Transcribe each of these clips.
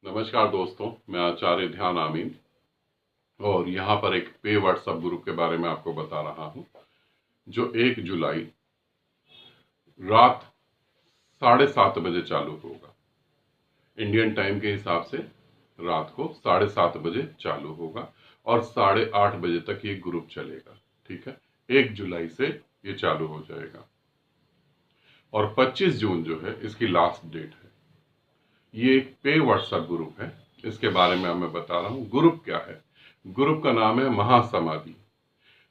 नमस्कार दोस्तों, मैं आचार्य ध्यान आमीन और यहाँ पर एक पे व्हाट्सएप ग्रुप के बारे में आपको बता रहा हूँ जो 1 जुलाई रात 7:30 बजे चालू होगा। इंडियन टाइम के हिसाब से रात को 7:30 बजे चालू होगा और 8:30 बजे तक ये ग्रुप चलेगा। ठीक है, 1 जुलाई से ये चालू हो जाएगा और 25 जून जो है इसकी लास्ट डेट है। ये एक पे व्हाट्सएप ग्रुप है, इसके बारे में मैं बता रहा हूँ। ग्रुप क्या है? ग्रुप का नाम है महासमाधि।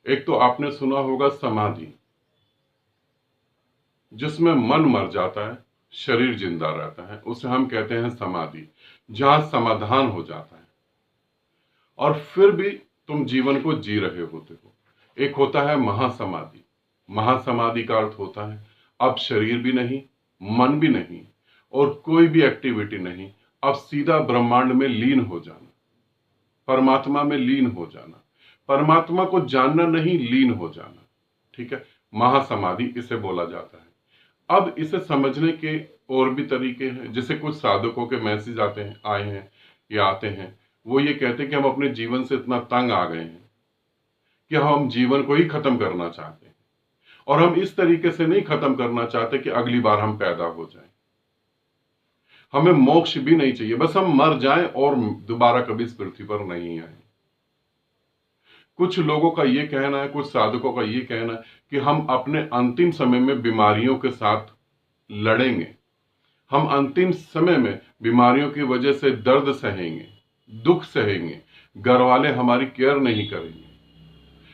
एक तो आपने सुना होगा समाधि, जिसमें मन मर जाता है, शरीर जिंदा रहता है, उसे हम कहते हैं समाधि, जहां समाधान हो जाता है और फिर भी तुम जीवन को जी रहे होते हो। एक होता है महासमाधि। महासमाधि का अर्थ होता है अब शरीर भी नहीं, मन भी नहीं और कोई भी एक्टिविटी नहीं, अब सीधा ब्रह्मांड में लीन हो जाना, परमात्मा में लीन हो जाना, परमात्मा को जानना नहीं, लीन हो जाना। ठीक है, महासमाधि इसे बोला जाता है। अब इसे समझने के और भी तरीके हैं। जैसे कुछ साधकों के मैसेज आते हैं, आए हैं या आते हैं, वो ये कहते हैं कि हम अपने जीवन से इतना तंग आ गए हैं कि हम जीवन को ही खत्म करना चाहते हैं और हम इस तरीके से नहीं खत्म करना चाहते कि अगली बार हम पैदा हो जाएं। हमें मोक्ष भी नहीं चाहिए, बस हम मर जाएं और दोबारा कभी इस पृथ्वी पर नहीं आए। कुछ लोगों का ये कहना है, कुछ साधकों का ये कहना है कि हम अपने अंतिम समय में बीमारियों के साथ लड़ेंगे, हम अंतिम समय में बीमारियों की वजह से दर्द सहेंगे, दुख सहेंगे, घर वाले हमारी केयर नहीं करेंगे,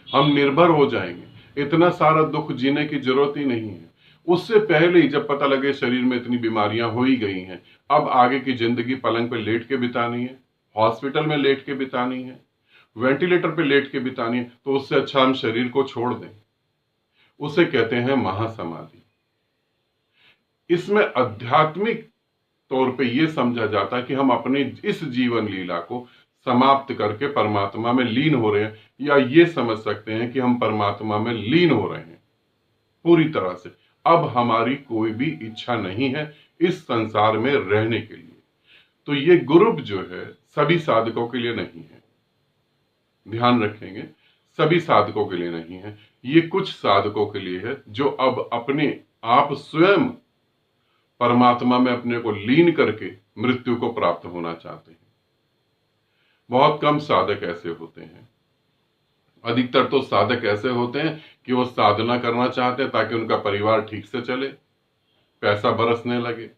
हम निर्भर हो जाएंगे, इतना सारा दुख जीने की जरूरत ही नहीं है। उससे पहले ही जब पता लगे शरीर में इतनी बीमारियां हो ही गई हैं, अब आगे की जिंदगी पलंग पे लेट के बितानी है, हॉस्पिटल में लेट के बितानी है, वेंटिलेटर पे लेट के बितानी है, तो उससे अच्छा हम शरीर को छोड़ दें। उसे कहते हैं महासमाधि। इसमें आध्यात्मिक तौर पे यह समझा जाता है कि हम अपनी इस जीवन लीला को समाप्त करके परमात्मा में लीन हो रहे हैं, या ये समझ सकते हैं कि हम परमात्मा में लीन हो रहे हैं पूरी तरह से। अब हमारी कोई भी इच्छा नहीं है इस संसार में रहने के लिए। तो ये ग्रुप जो है सभी साधकों के लिए नहीं है, ध्यान रखेंगे, सभी साधकों के लिए नहीं है। ये कुछ साधकों के लिए है जो अब अपने आप स्वयं परमात्मा में अपने को लीन करके मृत्यु को प्राप्त होना चाहते हैं। बहुत कम साधक ऐसे होते हैं। अधिकतर तो साधक ऐसे होते हैं कि वो साधना करना चाहते हैं ताकि उनका परिवार ठीक से चले, पैसा बरसने लगे।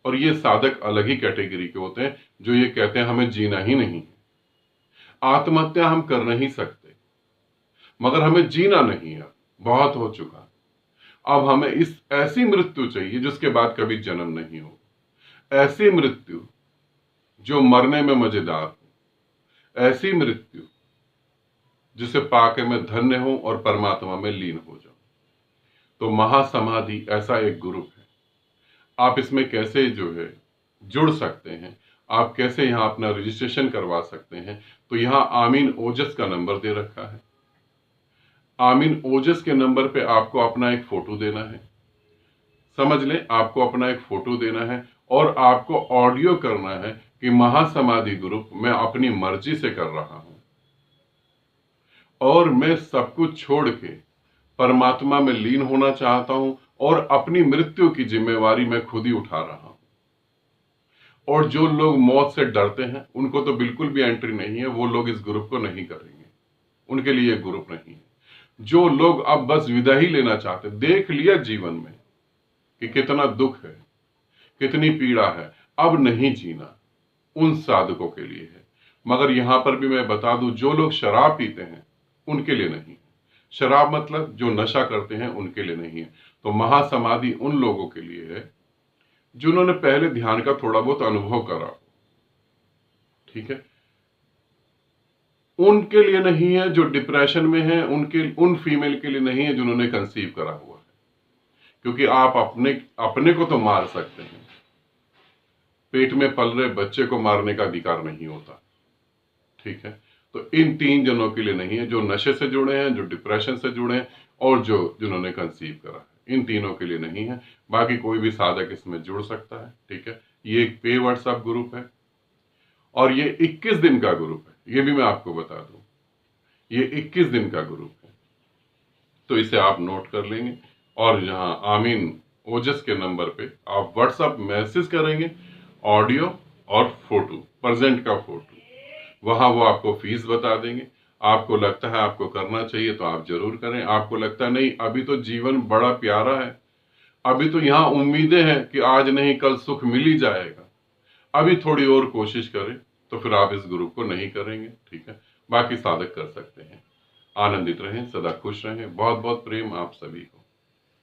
और ये साधक अलग ही कैटेगरी के होते हैं जो ये कहते हैं हमें जीना ही नहीं है। आत्महत्या हम कर नहीं सकते, मगर हमें जीना नहीं है, बहुत हो चुका। अब हमें इस ऐसी मृत्यु चाहिए जिसके बाद कभी जन्म नहीं हो, ऐसी मृत्यु जो मरने में मजेदार हो, ऐसी मृत्यु जिसे पाके मैं धन्य हूं और परमात्मा में लीन हो जाऊं। तो महासमाधि ऐसा एक ग्रुप है। आप इसमें कैसे जो है जुड़ सकते हैं, आप कैसे यहां अपना रजिस्ट्रेशन करवा सकते हैं, तो यहां आमीन ओजस का नंबर दे रखा है। आमीन ओजस के नंबर पे आपको अपना एक फोटो देना है, समझ लें, आपको अपना एक फोटो देना है और आपको ऑडियो करना है कि महासमाधि ग्रुप मैं अपनी मर्जी से कर रहा हूं और मैं सब कुछ छोड़ के परमात्मा में लीन होना चाहता हूं और अपनी मृत्यु की जिम्मेवारी मैं खुद ही उठा रहा हूं। और जो लोग मौत से डरते हैं उनको तो बिल्कुल भी एंट्री नहीं है, वो लोग इस ग्रुप को नहीं करेंगे, उनके लिए ग्रुप नहीं है। जो लोग अब बस विदा ही लेना चाहते, देख लिया जीवन में कि कितना दुख है, कितनी पीड़ा है, अब नहीं जीना, उन साधकों के लिए है। मगर यहां पर भी मैं बता दूं, जो लोग शराब पीते हैं उनके लिए नहीं है। शराब मतलब जो नशा करते हैं उनके लिए नहीं है। तो महासमाधि उन लोगों के लिए है जिन्होंने पहले ध्यान का थोड़ा बहुत अनुभव करा, ठीक है। उनके लिए नहीं है जो डिप्रेशन में है, उन फीमेल के लिए नहीं है जिन्होंने कंसीव करा हुआ है, क्योंकि आप अपने को तो मार सकते हैं, पेट में पल रहे बच्चे को मारने का अधिकार नहीं होता, ठीक है। तो इन 3 जनों के लिए नहीं है, जो नशे से जुड़े हैं, जो डिप्रेशन से जुड़े हैं और जिन्होंने कंसीव करा है, इन तीनों के लिए नहीं है। बाकी कोई भी साधक इसमें जुड़ सकता है, ठीक है। ये एक पे व्हाट्सएप ग्रुप है, और ये 21 दिन का ग्रुप है, ये भी मैं आपको बता दूं, ये 21 दिन का ग्रुप है। तो इसे आप नोट कर लेंगे और यहाँ आमीन ओजस के नंबर पे आप व्हाट्सएप मैसेज करेंगे, ऑडियो और फोटो, प्रेजेंट का फोटो, वहां वो आपको फीस बता देंगे। आपको लगता है आपको करना चाहिए तो आप जरूर करें, आपको लगता है नहीं अभी तो जीवन बड़ा प्यारा है, अभी तो यहाँ उम्मीदें हैं कि आज नहीं कल सुख मिल ही जाएगा, अभी थोड़ी और कोशिश करें, तो फिर आप इस ग्रुप को नहीं करेंगे, ठीक है। बाकी साधक कर सकते हैं। आनंदित रहें, सदा खुश रहें। बहुत बहुत प्रेम आप सभी को।